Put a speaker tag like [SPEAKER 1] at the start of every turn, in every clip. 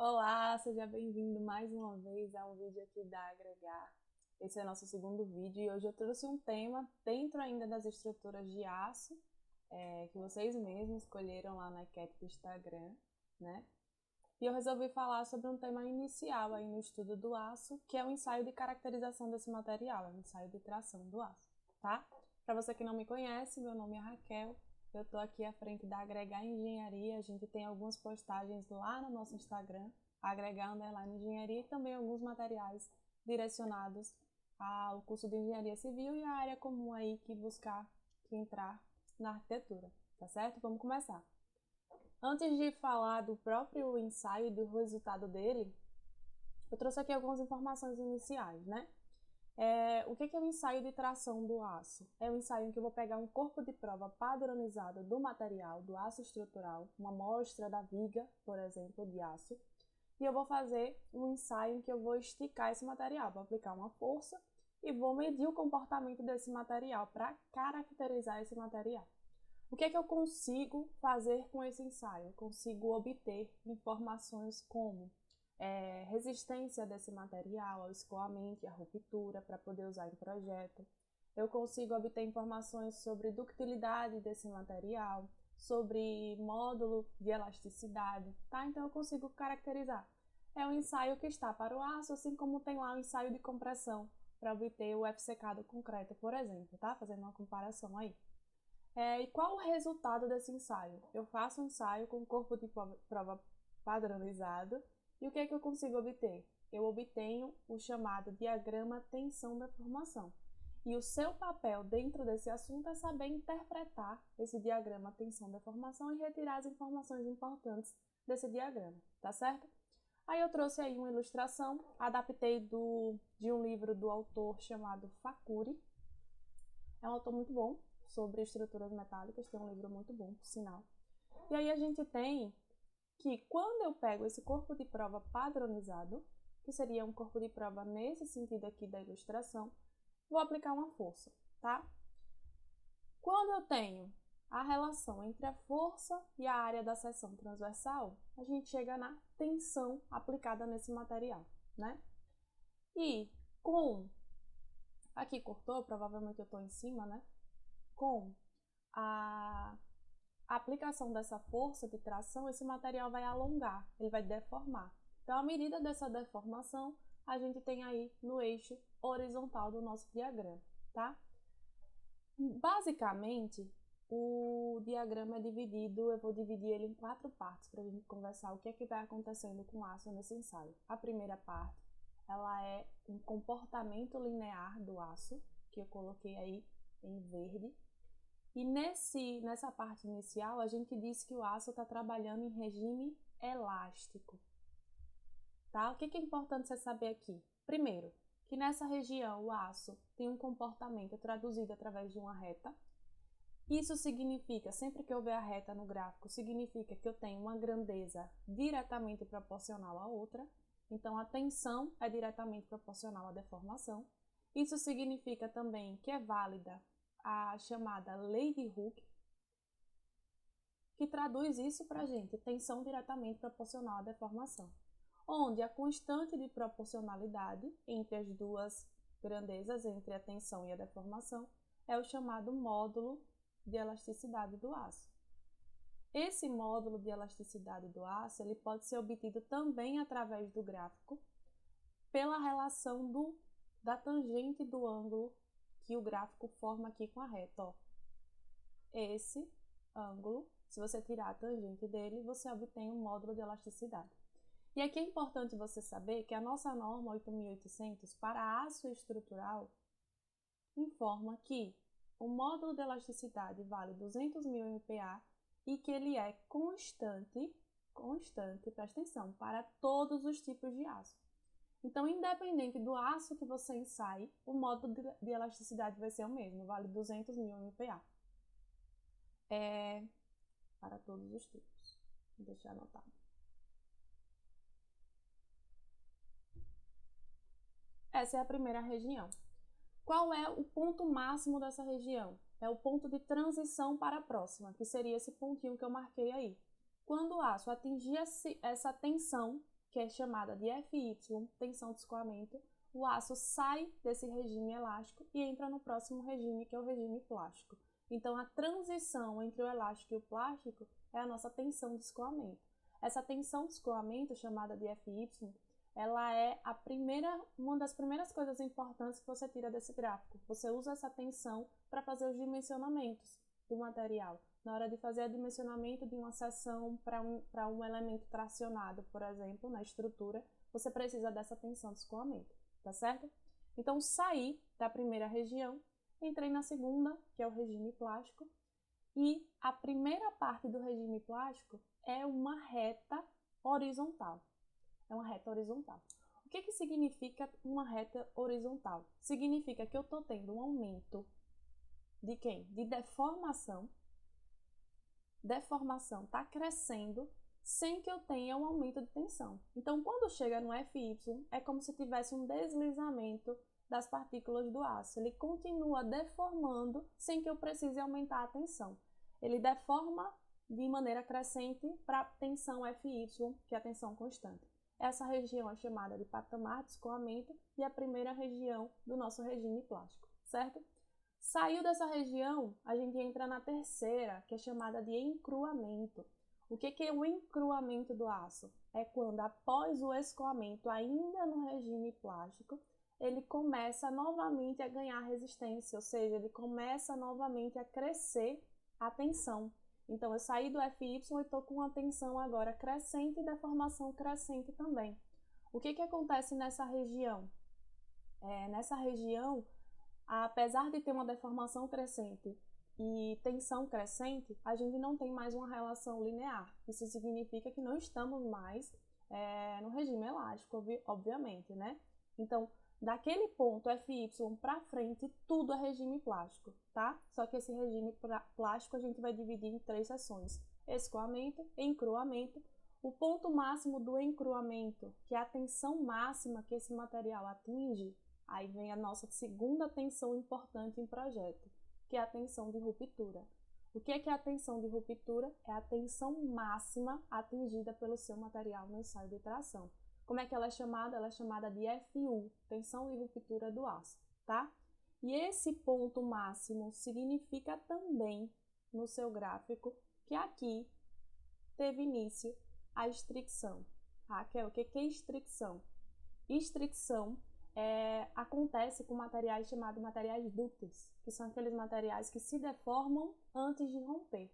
[SPEAKER 1] Olá, seja bem-vindo mais uma vez a um vídeo aqui da Agregar. Esse é nosso segundo vídeo e hoje eu trouxe um tema dentro ainda das estruturas de aço, que vocês mesmos escolheram lá na enquete do Instagram, né? E eu resolvi falar sobre um tema inicial aí no estudo do aço, que é o ensaio de caracterização desse material, é o ensaio de tração do aço, tá? Para você que não me conhece, meu nome é Raquel, eu estou aqui à frente da Agregar Engenharia, a gente tem algumas postagens lá no nosso Instagram, Agregar_Engenharia, e também alguns materiais direcionados ao curso de Engenharia Civil e a área comum aí que entrar na arquitetura, tá certo? Vamos começar. Antes de falar do próprio ensaio e do resultado dele, eu trouxe aqui algumas informações iniciais, né? O que é o ensaio de tração do aço? É um ensaio em que eu vou pegar um corpo de prova padronizado do material, do aço estrutural, uma amostra da viga, por exemplo, de aço, e eu vou fazer um ensaio em que eu vou esticar esse material, vou aplicar uma força e vou medir o comportamento desse material para caracterizar esse material. O que é que eu consigo fazer com esse ensaio? Eu consigo obter informações como resistência desse material ao escoamento e à ruptura para poder usar em projeto. Eu consigo obter informações sobre ductilidade desse material, sobre módulo de elasticidade, tá? Então eu consigo caracterizar. É um ensaio que está para o aço, assim como tem lá um ensaio de compressão para obter o FCK do concreto, por exemplo, tá? Fazendo uma comparação aí. E qual o resultado desse ensaio? Eu faço um ensaio com corpo de prova padronizado e o que é que eu consigo obter? Eu obtenho o chamado diagrama tensão-deformação. E o seu papel dentro desse assunto é saber interpretar esse diagrama tensão-deformação e retirar as informações importantes desse diagrama, tá certo? Aí eu trouxe aí uma ilustração, adaptei de um livro do autor chamado Facuri. É um autor muito bom sobre estruturas metálicas, tem um livro muito bom, por sinal. E aí a gente tem que quando eu pego esse corpo de prova padronizado, que seria um corpo de prova nesse sentido aqui da ilustração, vou aplicar uma força, tá? Quando eu tenho a relação entre a força e a área da seção transversal, a gente chega na tensão aplicada nesse material, né? E aqui cortou, provavelmente eu estou em cima, né? Com a aplicação dessa força de tração, esse material vai alongar, ele vai deformar. Então, à medida dessa deformação, a gente tem aí no eixo horizontal do nosso diagrama, tá? Basicamente, o diagrama é dividido, eu vou dividir ele em 4 partes para a gente conversar o que é que vai acontecendo com o aço nesse ensaio. A primeira parte, ela é um comportamento linear do aço, que eu coloquei aí em verde. E nessa parte inicial, a gente disse que o aço está trabalhando em regime elástico. Tá? O que é importante você saber aqui? Primeiro, que nessa região o aço tem um comportamento traduzido através de uma reta. Isso significa, sempre que eu ver a reta no gráfico, significa que eu tenho uma grandeza diretamente proporcional à outra. Então, a tensão é diretamente proporcional à deformação. Isso significa também que é válida a chamada lei de Hooke, que traduz isso para a gente, tensão diretamente proporcional à deformação, onde a constante de proporcionalidade entre as duas grandezas, entre a tensão e a deformação, é o chamado módulo de elasticidade do aço. Esse módulo de elasticidade do aço ele pode ser obtido também através do gráfico, pela relação da tangente do ângulo que o gráfico forma aqui com a reta. Ó. Esse ângulo, se você tirar a tangente dele, você obtém um módulo de elasticidade. E aqui é importante você saber que a nossa norma 8.800 para aço estrutural informa que o módulo de elasticidade vale 200.000 MPa e que ele é constante, presta atenção, para todos os tipos de aço. Então, independente do aço que você ensaie, o módulo de elasticidade vai ser o mesmo, vale 200.000 MPa. Para todos os tipos. Vou deixar anotado. Essa é a primeira região. Qual é o ponto máximo dessa região? É o ponto de transição para a próxima, que seria esse pontinho que eu marquei aí. Quando o aço atingir essa tensão, que é chamada de FY, tensão de escoamento, o aço sai desse regime elástico e entra no próximo regime, que é o regime plástico. Então, a transição entre o elástico e o plástico é a nossa tensão de escoamento. Essa tensão de escoamento, chamada de FY, ela é uma das primeiras coisas importantes que você tira desse gráfico. Você usa essa tensão para fazer os dimensionamentos do material. Na hora de fazer o dimensionamento de uma seção para um elemento tracionado, por exemplo, na estrutura, você precisa dessa tensão de escoamento, tá certo? Então, saí da primeira região, entrei na segunda, que é o regime plástico, e a primeira parte do regime plástico é uma reta horizontal. É uma reta horizontal. O que significa uma reta horizontal? Significa que eu estou tendo um aumento de quem? De deformação. Deformação está crescendo sem que eu tenha um aumento de tensão. Então, quando chega no FY, é como se tivesse um deslizamento das partículas do aço. Ele continua deformando sem que eu precise aumentar a tensão. Ele deforma de maneira crescente para a tensão FY, que é a tensão constante. Essa região é chamada de patamar de escoamento e a primeira região do nosso regime plástico, certo? Saiu dessa região, a gente entra na terceira, que é chamada de encruamento. O que é o encruamento do aço? É quando, após o escoamento, ainda no regime plástico, ele começa novamente a ganhar resistência, ou seja, ele começa novamente a crescer a tensão. Então, eu saí do FY e estou com uma tensão agora crescente e deformação crescente também. O que acontece nessa região? Nessa região, apesar de ter uma deformação crescente e tensão crescente, a gente não tem mais uma relação linear. Isso significa que não estamos mais no regime elástico, obviamente, né? Então, daquele ponto FY para frente, tudo é regime plástico, tá? Só que esse regime plástico a gente vai dividir em 3 seções: escoamento, encruamento. O ponto máximo do encruamento, que é a tensão máxima que esse material atinge, aí vem a nossa segunda tensão importante em projeto, que é a tensão de ruptura. O que é a tensão de ruptura? É a tensão máxima atingida pelo seu material no ensaio de tração. Como é que ela é chamada? Ela é chamada de FU, tensão de ruptura do aço, tá? E esse ponto máximo significa também, no seu gráfico, que aqui teve início a estricção. Raquel, o que é estricção? Estricção acontece com materiais chamados materiais dúcteis, que são aqueles materiais que se deformam antes de romper.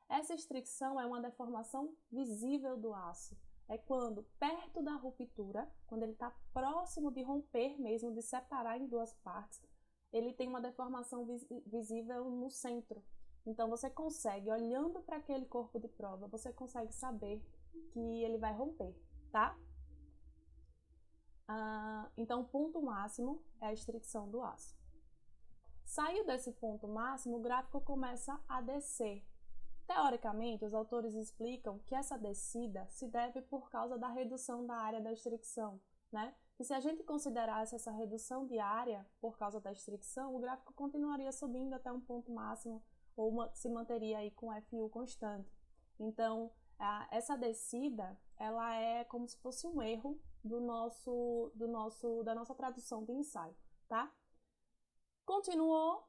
[SPEAKER 1] Essa estricção é uma deformação visível do aço. É quando, perto da ruptura, quando ele está próximo de romper mesmo, de separar em 2 partes, ele tem uma deformação visível no centro. Então, você consegue, olhando para aquele corpo de prova, você consegue saber que ele vai romper, tá? Então, o ponto máximo é a estricção do aço. Saiu desse ponto máximo, o gráfico começa a descer. Teoricamente, os autores explicam que essa descida se deve por causa da redução da área da estricção, né? E se a gente considerasse essa redução de área por causa da estricção, o gráfico continuaria subindo até um ponto máximo ou se manteria aí com FU constante. Então, essa descida, ela é como se fosse um erro da nossa tradução de ensaio, tá? Continuou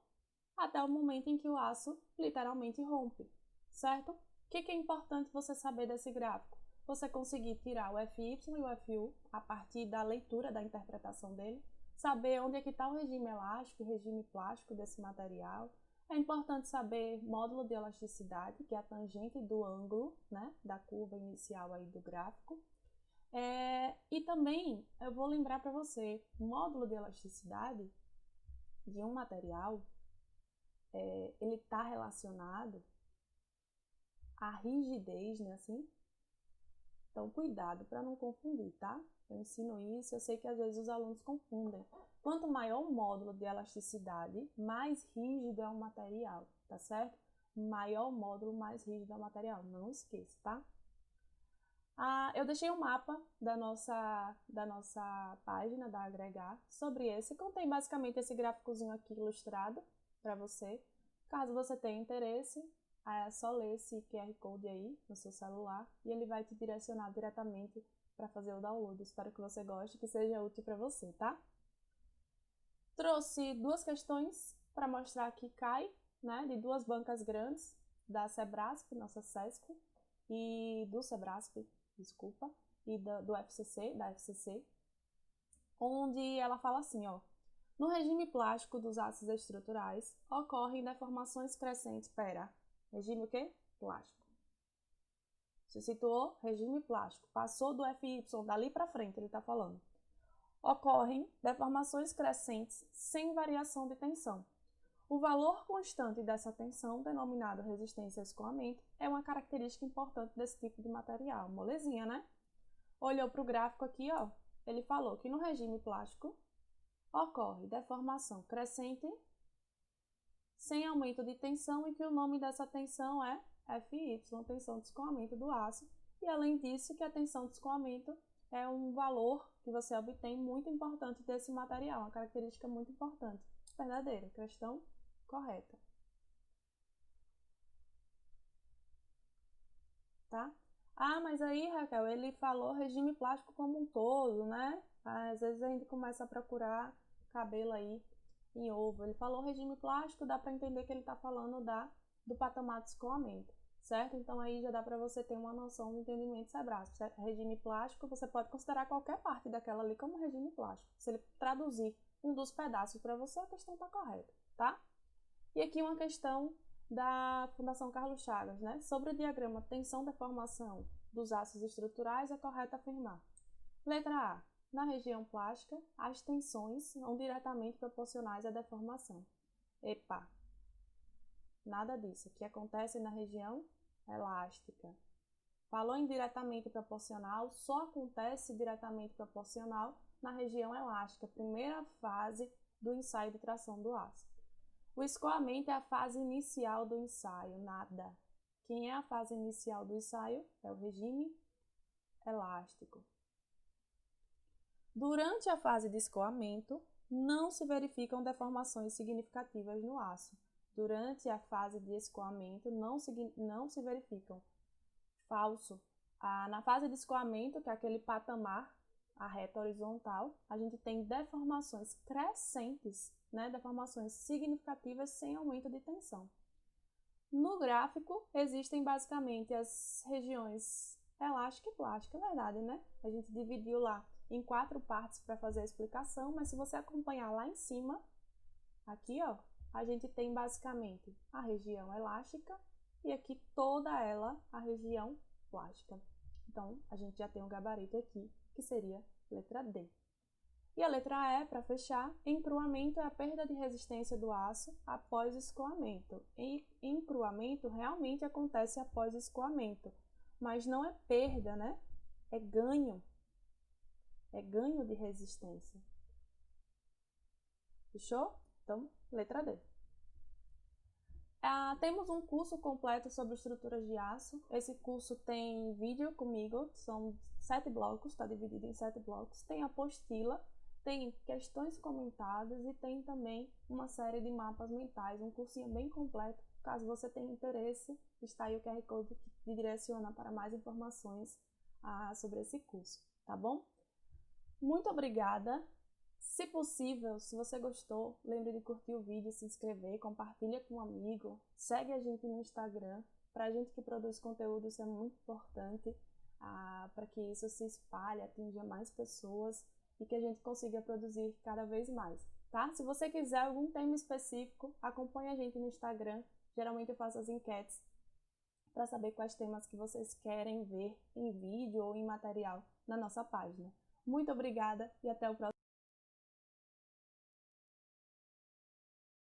[SPEAKER 1] até o momento em que o aço literalmente rompe, certo? O que é importante você saber desse gráfico? Você conseguir tirar o FY e o FU a partir da leitura, da interpretação dele, saber onde é que está o regime elástico e o regime plástico desse material. É importante saber módulo de elasticidade, que é a tangente do ângulo, né, da curva inicial aí do gráfico. E também eu vou lembrar para você, o módulo de elasticidade de um material, ele está relacionado à rigidez, né, assim? Então, cuidado para não confundir, tá? Eu ensino isso, eu sei que às vezes os alunos confundem. Quanto maior o módulo de elasticidade, mais rígido é o material, tá certo? Maior o módulo, mais rígido é o material, não esqueça, tá? Eu deixei um mapa da nossa página, da Agregar, sobre esse. Contém basicamente esse gráficozinho aqui ilustrado para você. Caso você tenha interesse, é só ler esse QR Code aí no seu celular e ele vai te direcionar diretamente para fazer o download. Espero que você goste, que seja útil para você, tá? Trouxe duas questões para mostrar que cai, né, de duas bancas grandes, da Sebrasp, nossa SESC, e do Sebrasp, desculpa, e do FCC, da FCC, onde ela fala assim, ó, no regime plástico dos ácidos estruturais, ocorrem deformações crescentes, regime o quê? Plástico. Se situou, regime plástico, passou do FY, dali para frente ele está falando. Ocorrem deformações crescentes sem variação de tensão. O valor constante dessa tensão, denominado resistência ao escoamento, é uma característica importante desse tipo de material. Molezinha, né? Olhou para o gráfico aqui, ó. Ele falou que no regime plástico ocorre deformação crescente sem aumento de tensão e que o nome dessa tensão é FY, tensão de escoamento do aço. E além disso, que a tensão de escoamento é um valor que você obtém muito importante desse material, uma característica muito importante. Verdadeira, questão correta. Tá? Ah, mas aí, Raquel, ele falou regime plástico como um todo, né? Às vezes a gente começa a procurar cabelo aí em ovo. Ele falou regime plástico, dá para entender que ele está falando do patamar de escoamento, certo? Então aí já dá para você ter uma noção do entendimento Sebrasp, certo? Regime plástico, você pode considerar qualquer parte daquela ali como regime plástico. Se ele traduzir um dos pedaços para você, a questão está correta, tá? E aqui uma questão da Fundação Carlos Chagas, né? Sobre o diagrama tensão-deformação dos ácidos estruturais, é correto afirmar. Letra A. Na região plástica, as tensões são diretamente proporcionais à deformação. Epa! Nada disso. O que acontece na região elástica. Falou em diretamente proporcional, só acontece diretamente proporcional na região elástica, primeira fase do ensaio de tração do aço. O escoamento é a fase inicial do ensaio, nada. Quem é a fase inicial do ensaio? É o regime elástico. Durante a fase de escoamento, não se verificam deformações significativas no aço. Durante a fase de escoamento, não se verificam. Falso. Na fase de escoamento, que é aquele patamar, a reta horizontal, a gente tem deformações crescentes, né? Deformações significativas sem aumento de tensão. No gráfico, existem basicamente as regiões elástica e plástica, é verdade, né? A gente dividiu lá em 4 partes para fazer a explicação, mas se você acompanhar lá em cima, aqui, ó, a gente tem basicamente a região elástica e aqui toda ela a região plástica. Então, a gente já tem um gabarito aqui, que seria letra D. E a letra E, para fechar, encruamento é a perda de resistência do aço após escoamento. E encruamento realmente acontece após escoamento, mas não é perda, né? É ganho. É ganho de resistência. Fechou? Então, letra D. Temos um curso completo sobre estruturas de aço. Esse curso tem vídeo comigo, são 7 blocos, está dividido em 7 blocos. Tem apostila, tem questões comentadas e tem também uma série de mapas mentais, um cursinho bem completo. Caso você tenha interesse, está aí o QR Code que te direciona para mais informações sobre esse curso, tá bom? Muito obrigada! Se possível, se você gostou, lembre de curtir o vídeo, se inscrever, compartilha com um amigo, segue a gente no Instagram. Para a gente que produz conteúdo, isso é muito importante, para que isso se espalhe, atinja mais pessoas e que a gente consiga produzir cada vez mais, tá? Se você quiser algum tema específico, acompanhe a gente no Instagram. Geralmente eu faço as enquetes para saber quais temas que vocês querem ver em vídeo ou em material na nossa página. Muito obrigada e até o próximo.